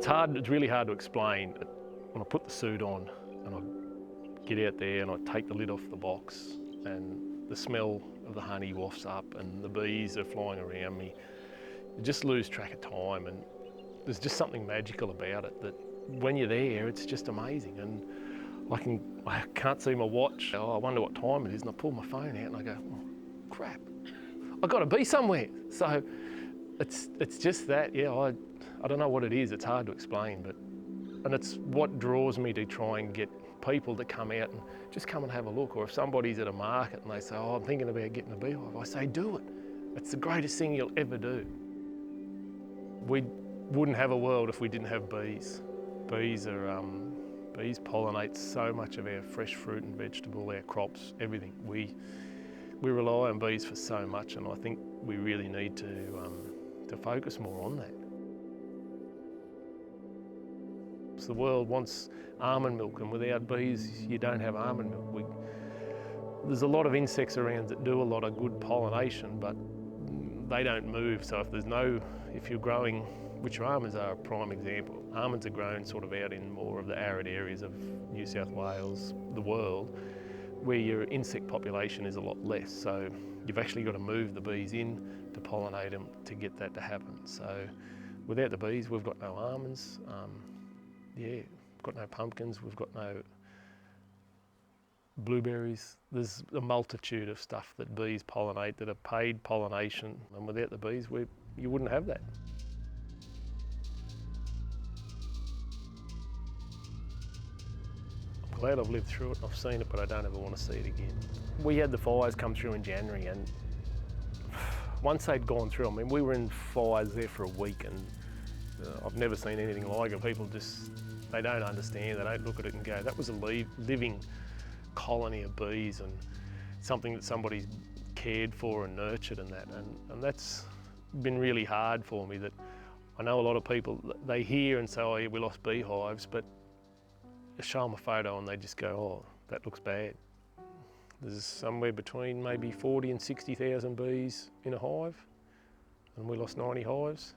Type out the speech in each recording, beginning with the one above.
It's really hard to explain. When I put the suit on and I get out there and I take the lid off the box and the smell of the honey wafts up and the bees are flying around me, you just lose track of time, and there's just something magical about it that when you're there, it's just amazing. And I can't see my watch. Oh, I wonder what time it is, and I pull my phone out and I go, oh, crap, I've got to be somewhere. So it's just that, yeah, I don't know what it is, it's hard to explain, and it's what draws me to try and get people to come out and just come and have a look. Or if somebody's at a market and they say, oh, I'm thinking about getting a beehive, I say, do it. It's the greatest thing you'll ever do. We wouldn't have a world if we didn't have bees. Bees pollinate so much of our fresh fruit and vegetable, our crops, everything. We rely on bees for so much, and I think we really need to focus more on that. So the world wants almond milk, and without bees you don't have almond milk. There's a lot of insects around that do a lot of good pollination, but they don't move. So if you're growing, which almonds are a prime example. Almonds are grown sort of out in more of the arid areas of New South Wales, the world, where your insect population is a lot less. So you've actually got to move the bees in to pollinate them to get that to happen. So without the bees, we've got no almonds. We've got no pumpkins, we've got no blueberries. There's a multitude of stuff that bees pollinate that are paid pollination, and without the bees, you wouldn't have that. I'm glad I've lived through it, I've seen it, but I don't ever want to see it again. We had the fires come through in January, and once they'd gone through, I mean, we were in fires there for a week, and I've never seen anything like it. People they don't understand, they don't look at it and go, that was a living colony of bees and something that somebody's cared for and nurtured and that. And that's been really hard for me, that I know a lot of people, they hear and say, oh yeah, we lost beehives, but show them a photo and they just go, oh, that looks bad. There's somewhere between maybe 40 and 60,000 bees in a hive, and we lost 90 hives.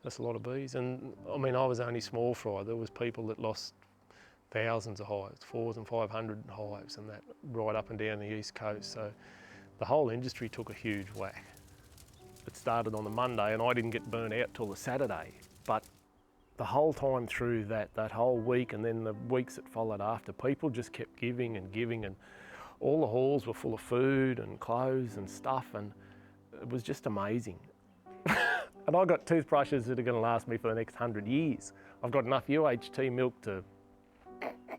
That's a lot of bees. And I mean, I was only small fry. There was people that lost thousands of hives, 400 and 500 hives, and that right up and down the east coast. So the whole industry took a huge whack. It started on the Monday, and I didn't get burnt out till the Saturday. But the whole time through that whole week, and then the weeks that followed after, people just kept giving and giving, and all the halls were full of food and clothes and stuff, and it was just amazing. And I got toothbrushes that are going to last me for the next 100 years. I've got enough UHT milk to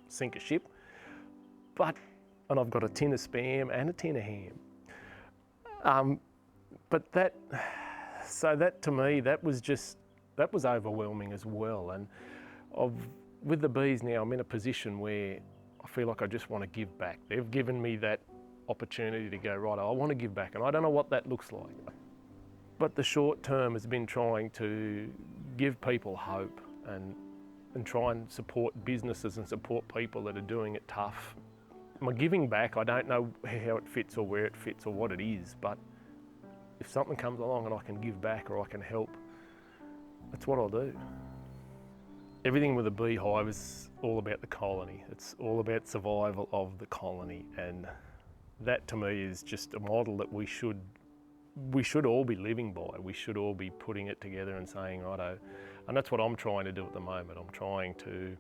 sink a ship, and I've got a tin of Spam and a tin of ham. So that to me, that was overwhelming as well. And with the bees now, I'm in a position where I feel like I just want to give back. They've given me that opportunity to go, right, I want to give back, and I don't know what that looks like. But the short term has been trying to give people hope and try and support businesses and support people that are doing it tough. My giving back, I don't know how it fits or where it fits or what it is, but if something comes along and I can give back or I can help, that's what I'll do. Everything with a beehive is all about the colony. It's all about survival of the colony, and that to me is just a model that we should all be living by. We should all be putting it together and saying, righto, and that's what I'm trying to do at the moment. I'm trying to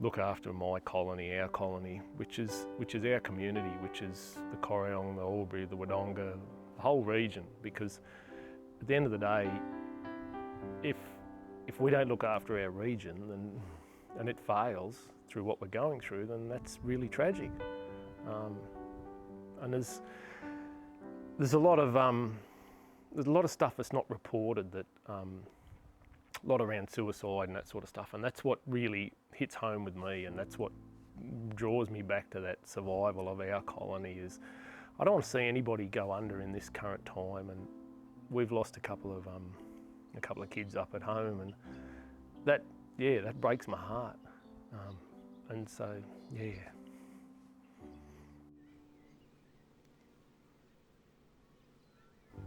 look after my colony, our colony, which is our community, which is the Corryong, the Albury, the Wodonga, the whole region, because at the end of the day, if we don't look after our region and it fails through what we're going through, then that's really tragic. And there's a lot of stuff that's not reported, that a lot around suicide and that sort of stuff, and that's what really hits home with me, and that's what draws me back to that survival of our colony. Is I don't want to see anybody go under in this current time, and we've lost a couple of kids up at home, and that breaks my heart. And so yeah.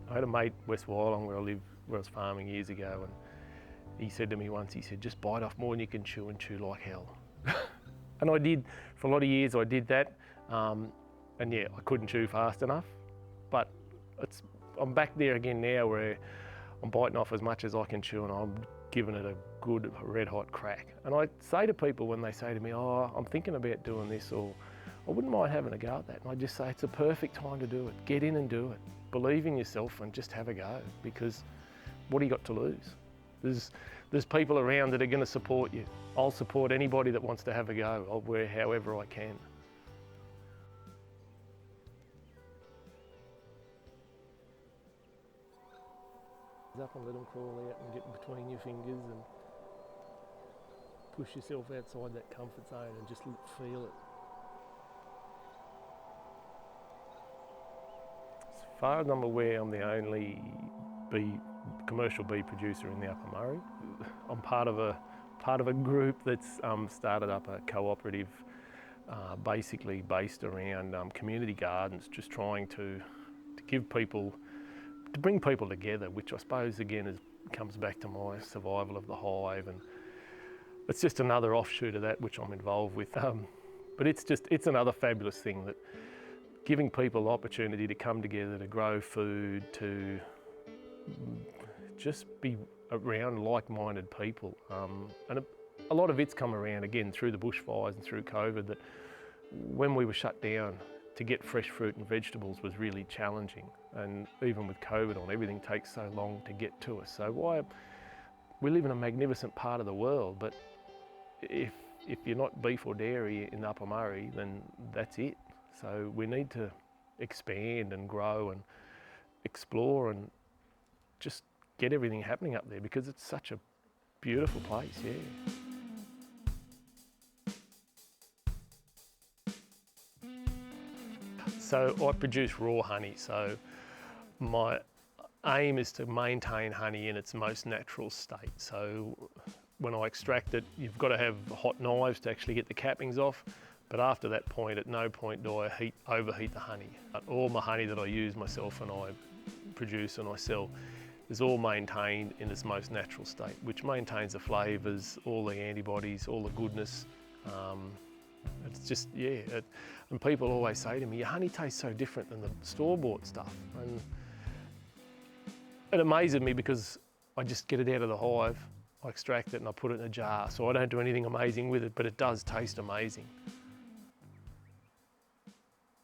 I had a mate, West Wyalong, where I was farming years ago, and He said to me once, he said, just bite off more than you can chew and chew like hell. And I did, for a lot of years I did that. And yeah, I couldn't chew fast enough. But I'm back there again now where I'm biting off as much as I can chew and I'm giving it a good red hot crack. And I say to people when they say to me, oh, I'm thinking about doing this, or I wouldn't mind having a go at that. And I just say, it's a perfect time to do it. Get in and do it. Believe in yourself and just have a go, because what do you got to lose? There's people around that are going to support you. I'll support anybody that wants to have a go. I'll wear however I can. Up and let them crawl out and get between your fingers and push yourself outside that comfort zone and just feel it. As far as I'm aware, I'm the only commercial bee producer in the Upper Murray. I'm part of a group that's started up a cooperative, basically based around community gardens, just trying to bring people together, which I suppose again comes back to my survival of the hive, and it's just another offshoot of that which I'm involved with. But it's another fabulous thing, that giving people opportunity to come together, to grow food, to just be around like-minded people. And a lot of it's come around again through the bushfires and through COVID, that when we were shut down, to get fresh fruit and vegetables was really challenging. And even with COVID on, everything takes so long to get to us. So we live in a magnificent part of the world, but if you're not beef or dairy in the Upper Murray, then that's it. So we need to expand and grow and explore and just get everything happening up there, because it's such a beautiful place, yeah. So I produce raw honey, so my aim is to maintain honey in its most natural state. So when I extract it, you've got to have hot knives to actually get the cappings off, but after that point, at no point do I overheat the honey. All my honey that I use myself and I produce and I sell is all maintained in its most natural state, which maintains the flavours, all the antibodies, all the goodness. It's just, yeah. And people always say to me, your honey tastes so different than the store-bought stuff. And it amazes me, because I just get it out of the hive, I extract it and I put it in a jar. So I don't do anything amazing with it, but it does taste amazing.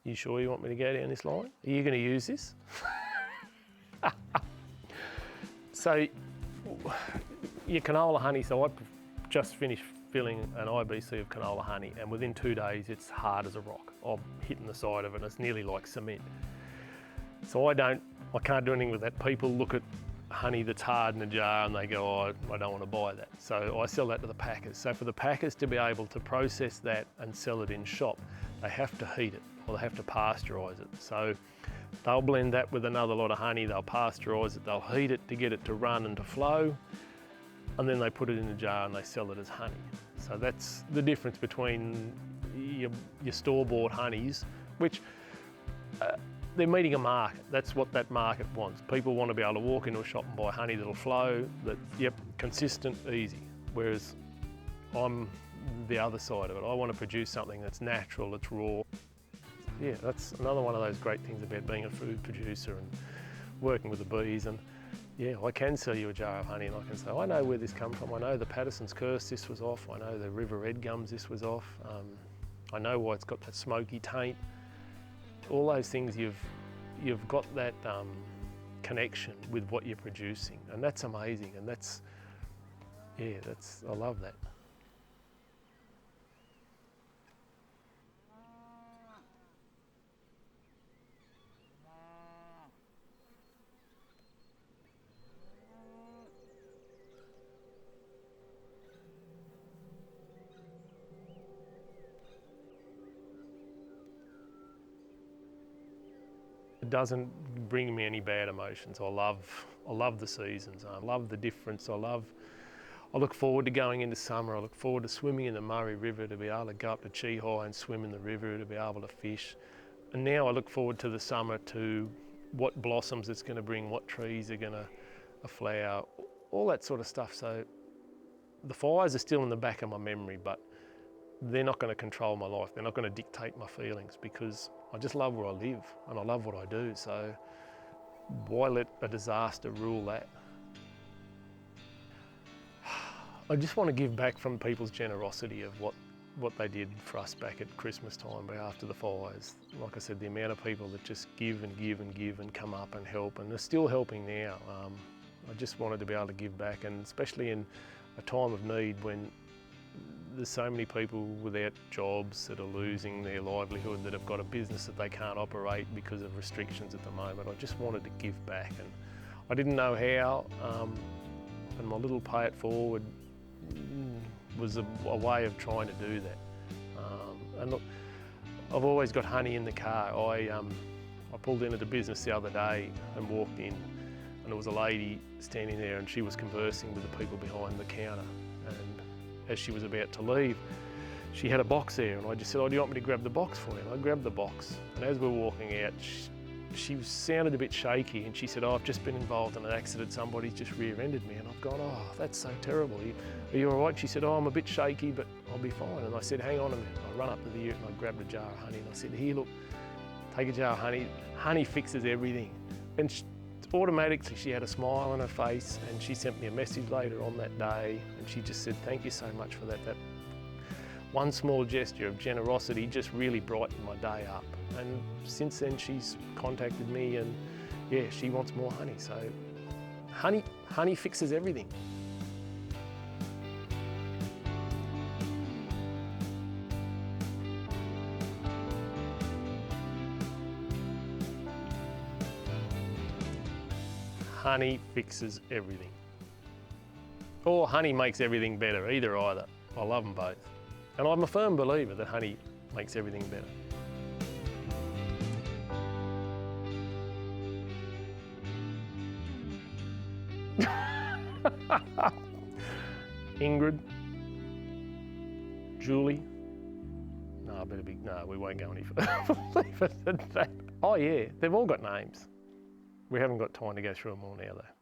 You sure you want me to go down this line? Are you going to use this? So your canola honey, so I just finished filling an IBC of canola honey, and within 2 days it's hard as a rock. I'm hitting the side of it and it's nearly like cement. So I can't do anything with that. People look at honey that's hard in a jar and they go, oh, I don't want to buy that. So I sell that to the packers. So for the packers to be able to process that and sell it in shop, they have to heat it or they have to pasteurise it. So they'll blend that with another lot of honey, they'll pasteurise it, they'll heat it to get it to run and to flow, and then they put it in a jar and they sell it as honey. So that's the difference between your store-bought honeys, which they're meeting a market. That's what that market wants. People want to be able to walk into a shop and buy honey that'll flow, that, yep, consistent, easy. Whereas I'm the other side of it. I want to produce something that's natural, that's raw. Yeah, that's another one of those great things about being a food producer and working with the bees. And yeah, I can sell you a jar of honey and I can say, I know where this comes from. I know the Patterson's Curse, this was off. I know the River Red Gums, this was off. I know why it's got that smoky taint. All those things, you've got that connection with what you're producing, and that's amazing. And that's, yeah, I love that. It doesn't bring me any bad emotions. I love the seasons. I love the difference. I look forward to going into summer. I look forward to swimming in the Murray River, to be able to go up to Chi High and swim in the river, to be able to fish. And now I look forward to the summer, to what blossoms it's going to bring, what trees are going to flower, all that sort of stuff. So the fires are still in the back of my memory, but they're not going to control my life. They're not going to dictate my feelings, because I just love where I live and I love what I do. So why let a disaster rule that? I just want to give back from people's generosity of what they did for us back at Christmas time after the fires. Like I said, the amount of people that just give and give and give and come up and help, and they're still helping now. I just wanted to be able to give back, and especially in a time of need when there's so many people without jobs that are losing their livelihood, that have got a business that they can't operate because of restrictions at the moment. I just wanted to give back, and I didn't know how, and my little Pay It Forward was a way of trying to do that. And look, I've always got honey in the car. I pulled into the business the other day and walked in, and there was a lady standing there, and she was conversing with the people behind the counter. And as she was about to leave, she had a box there, and I just said, "Oh, do you want me to grab the box for you?" And I grabbed the box, and as we were walking out, she sounded a bit shaky, and she said, "Oh, I've just been involved in an accident, somebody's just rear-ended me." And I've gone, "Oh, that's so terrible. Are you all right?" She said, "Oh, I'm a bit shaky, but I'll be fine." And I said, "Hang on a minute." I run up to the ute and I grabbed a jar of honey, and I said, "Here, look, take a jar of honey. Honey fixes everything." And automatically she had a smile on her face, and she sent me a message later on that day, and she just said, "Thank you so much for that. That one small gesture of generosity just really brightened my day up." And since then she's contacted me, and yeah, she wants more honey. So honey fixes everything. Honey fixes everything. Or honey makes everything better, either. I love them both. And I'm a firm believer that honey makes everything better. Ingrid, Julie. No, we won't go any further. Oh yeah, they've all got names. We haven't got time to go through them all now though.